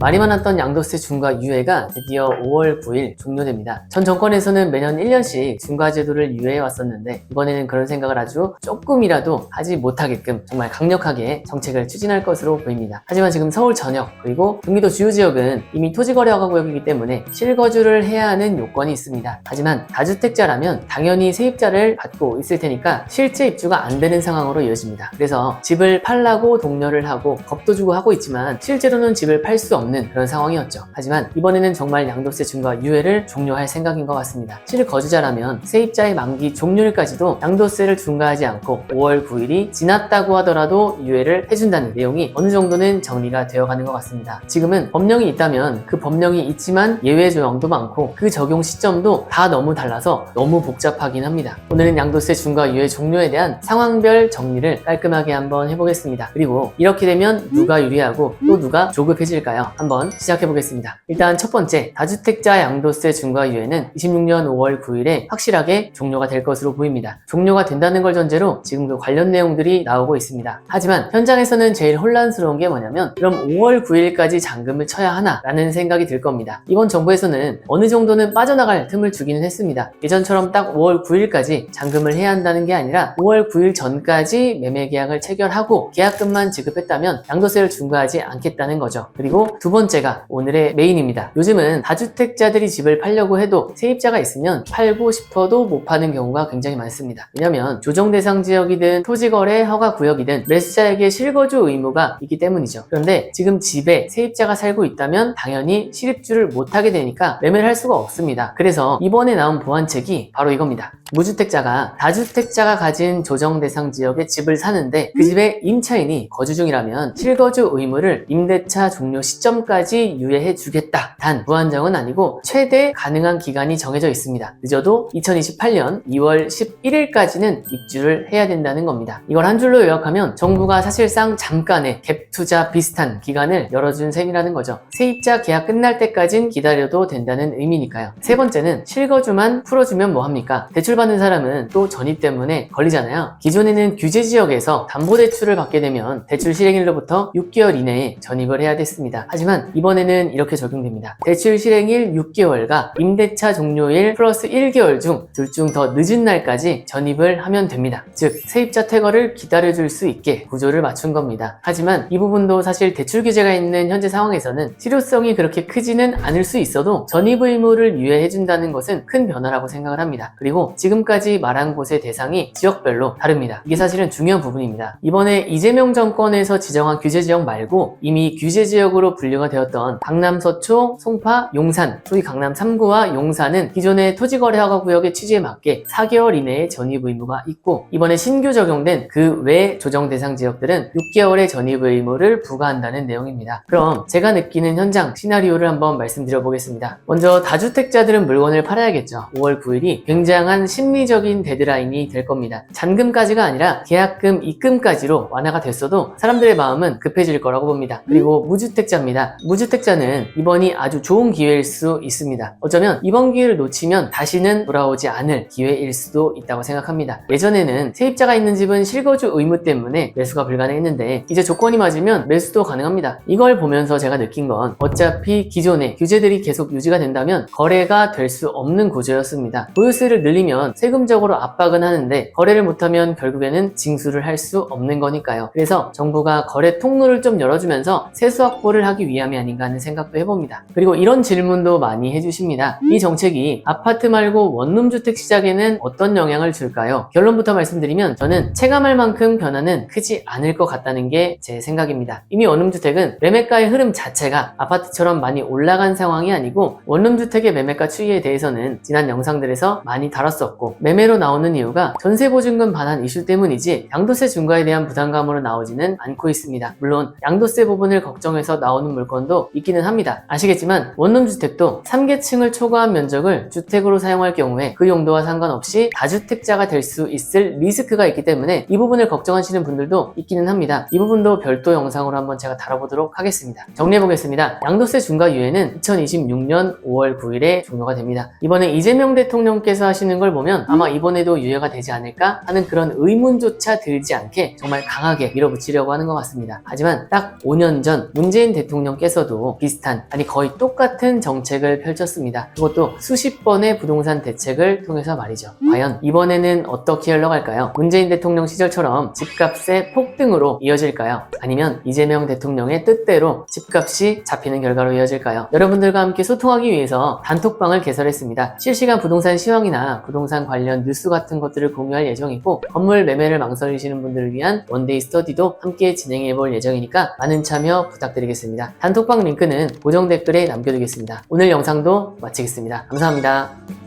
말이 많았던 양도세 중과 유예가 드디어 5월 9일 종료됩니다. 전 정권에서는 매년 1년씩 중과 제도를 유예해 왔었는데 이번에는 그런 생각을 아주 조금이라도 하지 못하게끔 정말 강력하게 정책을 추진할 것으로 보입니다. 하지만 지금 서울 전역 그리고 경기도 주요 지역은 이미 토지거래허가 구역이기 때문에 실거주를 해야 하는 요건이 있습니다. 하지만 다주택자라면 당연히 세입자를 받고 있을 테니까 실제 입주가 안 되는 상황으로 이어집니다. 그래서 집을 팔라고 독려를 하고 겁도 주고 하고 있지만 실제로는 집을 팔 수 없는 그런 상황이었죠. 하지만 이번에는 정말 양도세 중과 유예를 종료할 생각인 것 같습니다. 실거주자라면 세입자의 만기 종료일까지도 양도세를 중과하지 않고 5월 9일이 지났다고 하더라도 유예를 해준다는 내용이 어느 정도는 정리가 되어가는 것 같습니다. 지금은 법령이 있다면 그 법령이 있지만 예외 조항도 많고 그 적용 시점도 다 너무 달라서 너무 복잡하긴 합니다. 오늘은 양도세 중과 유예 종료에 대한 상황별 정리를 깔끔하게 한번 해보겠습니다. 그리고 이렇게 되면 누가 유리하고 또 누가 조급해질까요? 한번 시작해보겠습니다. 일단 첫 번째, 다주택자 양도세 중과 유예는 26년 5월 9일에 확실하게 종료가 될 것으로 보입니다. 종료가 된다는 걸 전제로 지금도 관련 내용들이 나오고 있습니다. 하지만 현장에서는 제일 혼란스러운 게 뭐냐면 그럼 5월 9일까지 잔금을 쳐야 하나? 라는 생각이 들 겁니다. 이번 정부에서는 어느 정도는 빠져나갈 틈을 주기는 했습니다. 예전처럼 딱 5월 9일까지 잔금을 해야 한다는 게 아니라 5월 9일 전까지 매매 계약을 체결하고 계약금만 지급했다면 양도세를 중과하지 않겠다는 거죠. 그리고 두 번째가 오늘의 메인입니다. 요즘은 다주택자들이 집을 팔려고 해도 세입자가 있으면 팔고 싶어도 못 파는 경우가 굉장히 많습니다. 왜냐면 조정대상 지역이든 토지거래 허가 구역이든 매수자에게 실거주 의무가 있기 때문이죠. 그런데 지금 집에 세입자가 살고 있다면 당연히 실입주를 못하게 되니까 매매를 할 수가 없습니다. 그래서 이번에 나온 보완책이 바로 이겁니다. 무주택자가 다주택자가 가진 조정대상 지역에 집을 사는데 그 집에 임차인이 거주 중이라면 실거주 의무를 임대차 종료 시점까지 유예해 주겠다. 단 무한정은 아니고 최대 가능한 기간이 정해져 있습니다. 늦어도 2028년 2월 11일까지는 입주를 해야 된다는 겁니다. 이걸 한 줄로 요약하면 정부가 사실상 잠깐의 갭 투자 비슷한 기간을 열어준 셈이라는 거죠. 세입자 계약 끝날 때까진 기다려도 된다는 의미니까요. 세 번째는 실거주만 풀어주면 뭐합니까? 대출받는 사람은 또 전입 때문에 걸리잖아요. 기존에는 규제지역에서 담보대출을 받게 되면 대출 실행일로부터 6개월 이내에 전입을 해야 됐습니다. 하지만 이번에는 이렇게 적용됩니다. 대출 실행일 6개월과 임대차 종료일 플러스 1개월 중 둘 중 더 늦은 날까지 전입을 하면 됩니다. 즉 세입자 퇴거를 기다려줄 수 있게 구조를 맞춘 겁니다. 하지만 이 부분도 사실 대출 규제가 있는 현재 상황에서는 실효성이 그렇게 크지는 않을 수 있어도 전입 의무를 유예해준다는 것은 큰 변화라고 생각을 합니다. 그리고 지금까지 말한 곳의 대상이 지역별로 다릅니다. 이게 사실은 중요한 부분입니다. 이번에 이재명 정권에서 지정한 규제지역 말고 이미 규제지역으로 분류가 되었던 강남 서초, 송파, 용산, 소위 강남 3구와 용산은 기존의 토지거래허가 구역의 취지에 맞게 4개월 이내에 전입 의무가 있고 이번에 신규 적용된 그 외 조정 대상 지역들은 6개월의 전입 의무를 부과한다는 내용입니다. 그럼 제가 느끼는 현장 시나리오를 한번 말씀드려 보겠습니다. 먼저 다주택자들은 물건을 팔아야겠죠. 5월 9일이 굉장한 심리적인 데드라인이 될 겁니다. 잔금까지가 아니라 계약금 입금까지로 완화가 됐어도 사람들의 마음은 급해질 거라고 봅니다. 그리고 무주택자입니다. 무주택자는 이번이 아주 좋은 기회일 수 있습니다. 어쩌면 이번 기회를 놓치면 다시는 돌아오지 않을 기회일 수도 있다고 생각합니다. 예전에는 세입자가 있는 집은 실거주 의무 때문에 매수가 불가능했는데 이제 조건이 맞으면 매수도 가능합니다. 이걸 보면서 제가 느낀 건 어차피 기존의 규제들이 계속 유지가 된다면 거래가 될 수 없는 구조였습니다. 보유세를 늘리면 세금적으로 압박은 하는데 거래를 못하면 결국에는 징수를 할 수 없는 거니까요. 그래서 정부가 거래 통로를 좀 열어주면서 세수 확보를 하기 위함이 아닌가 하는 생각도 해봅니다. 그리고 이런 질문도 많이 해주십니다. 이 정책이 아파트 말고 원룸주택 시장에는 어떤 영향을 줄까요? 결론부터 말씀드리면 저는 체감할 만큼 변화는 크지 않을 것 같다는 게 제 생각입니다. 이미 원룸주택은 매매가의 흐름 자체가 아파트처럼 많이 올라간 상황이 아니고 원룸주택의 매매가 추이에 대해서는 지난 영상들에서 많이 다뤘었고 매매로 나오는 이유가 전세보증금 반환 이슈 때문이지 양도세 중과에 대한 부담감으로 나오지는 않고 있습니다. 물론 양도세 부분을 걱정해서 나오는 물건도 있기는 합니다. 아시겠지만 원룸주택도 3계층을 초과한 면적을 주택으로 사용할 경우에 그 용도와 상관없이 다주택자가 될 수 있을 리스크가 있기 때문에 이 부분을 걱정하시는 분들도 있기는 합니다. 이 부분도 별도 영상으로 한번 제가 다뤄보도록 하겠습니다. 정리해보겠습니다. 양도세 중과 유예는 2026년 5월 9일에 종료가 됩니다. 이번에 이재명 대통령께서 하시는 걸 보면 아마 이번에도 유예가 되지 않을까 하는 그런 의문조차 들지 않게 정말 강하게 밀어붙이려고 하는 것 같습니다. 하지만 딱 5년 전 문재인 대통령 대통령께서도 비슷한, 아니 거의 똑같은 정책을 펼쳤습니다. 그것도 수십 번의 부동산 대책을 통해서 말이죠. 과연 이번에는 어떻게 흘러갈까요? 문재인 대통령 시절처럼 집값의 폭등으로 이어질까요? 아니면 이재명 대통령의 뜻대로 집값이 잡히는 결과로 이어질까요? 여러분들과 함께 소통하기 위해서 단톡방을 개설했습니다. 실시간 부동산 시황이나 부동산 관련 뉴스 같은 것들을 공유할 예정이고, 건물 매매를 망설이시는 분들을 위한 원데이 스터디도 함께 진행해 볼 예정이니까 많은 참여 부탁드리겠습니다. 단톡방 링크는 고정 댓글에 남겨두겠습니다. 오늘 영상도 마치겠습니다. 감사합니다.